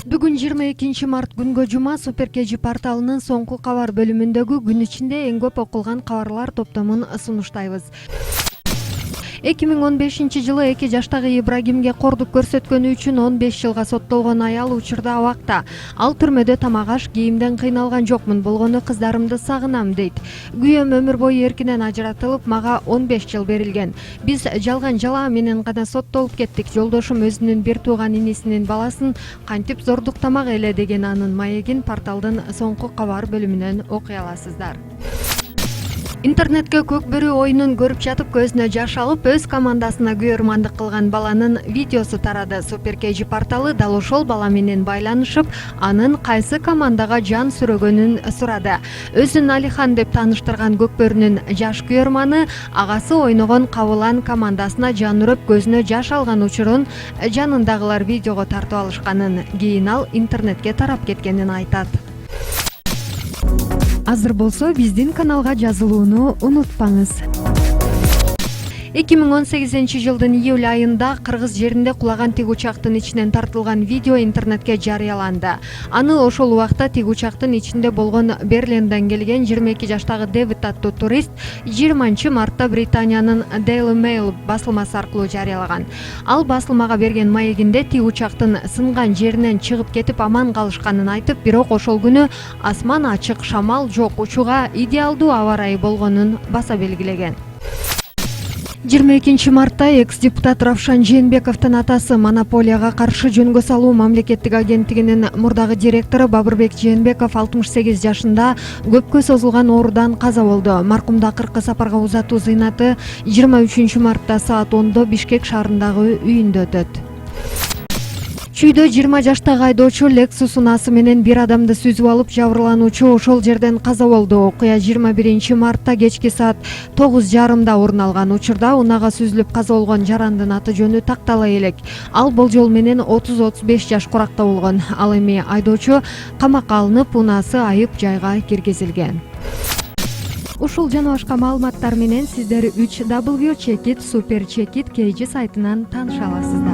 Бүгүн 22 март күнгө жума Супер KG порталынын соңку кабар бөлүмүндөгү күн ичинде эң көп окулган кабарлар топтомун сунуштайбыз. 2015-жылы 2 жаштагы Ибрагимге кордук көрсөткөнү үчүн 15 жылга соттолгон аял учурда абакта. Ал түрмөдө тамак аш, кийимден кыйналган жокмун, болгону кыздарымды сагынам дейт. Күйөөм өмүр бою эркинен ажыратылып, мага 15 жыл берилген. Биз жалган жалаа менен гана соттолуп кеттик. Жолдошум өзүнүн бир тууган инисинин баласын кантип зордуктамак эле деген анын маегин порталдын соңку кабар бөлүмүнөн окуй аласыздар. Интернетке көк бөрү оюнун көрүп жатып көзүнө жаш алып, өз командасына күйөрмандык кылган баланын видеосу тарады. Супер KG порталы дал ошол бала менен байланышып, анын кайсы командага жан сүрөгөнүн сурады. Өзүн Алихан деп тааныштырган көк бөрүнүн жаш күйөрманы агасы ойногон Кабылан командасына жан үрөп, көзүнө жаш алган учурун жанындагылар видеого тартып алышканын, кийин ал интернетке тарап кеткенин айтат. Азыр болсо биздин каналга жазылууну унутпаңыз. 2018-жылдын июль айында Кыргыз жеринде кулаган тик учактын ичинен тартылган видео интернетке жарыяланды. Аны ошол убакта тик учактын ичинде болгон Берлинден келген 22 жаштагы Дэвид аттуу турист 20 мартта Британиянын Daily Mail басылмасы аркылуу жарыялаган. Ал басылмага берген маегинде тик учактын сынган жеринен чыгып кетип аман калышканын айтып, бирок ошол күнү асман ачык, шамал жок, учууга идеалдуу аба ырайы болгонун баса белгилеген. 22 мартта экс-депутат Равшан Жээнбековдун атасы монополияга каршы жөнгө салуу мамлекеттик агенттигинин мурдагы директору Бабырбек Жээнбеков 68 жашында көпкө созулган оорудан каза болду. Маркумду акыркы сапарга узатуу зыйнаты 23 мартта саат 10:00 Бишкек шаарындагы үйүндө өтөт. Чүйдө 20 жаштагы айдоочу Lexus унасы менен бир адамды сүзүп алып, жабырлануучу ошол жерден каза болду. Окуя 21 мартта кечки саат 9:30 орун алган. Учурда унага сүзүлүп каза болгон жарандын аты жөнү тактала элек. Ал болжол менен 30-35 жаш куракта болгон. Ал эми айдоочу камакка алынып, унасы айып жайга киргизилген. Ушул жана башка маалыматтар менен сиздер 3W Check It Super Check It KG сайтынан тааныша аласыздар.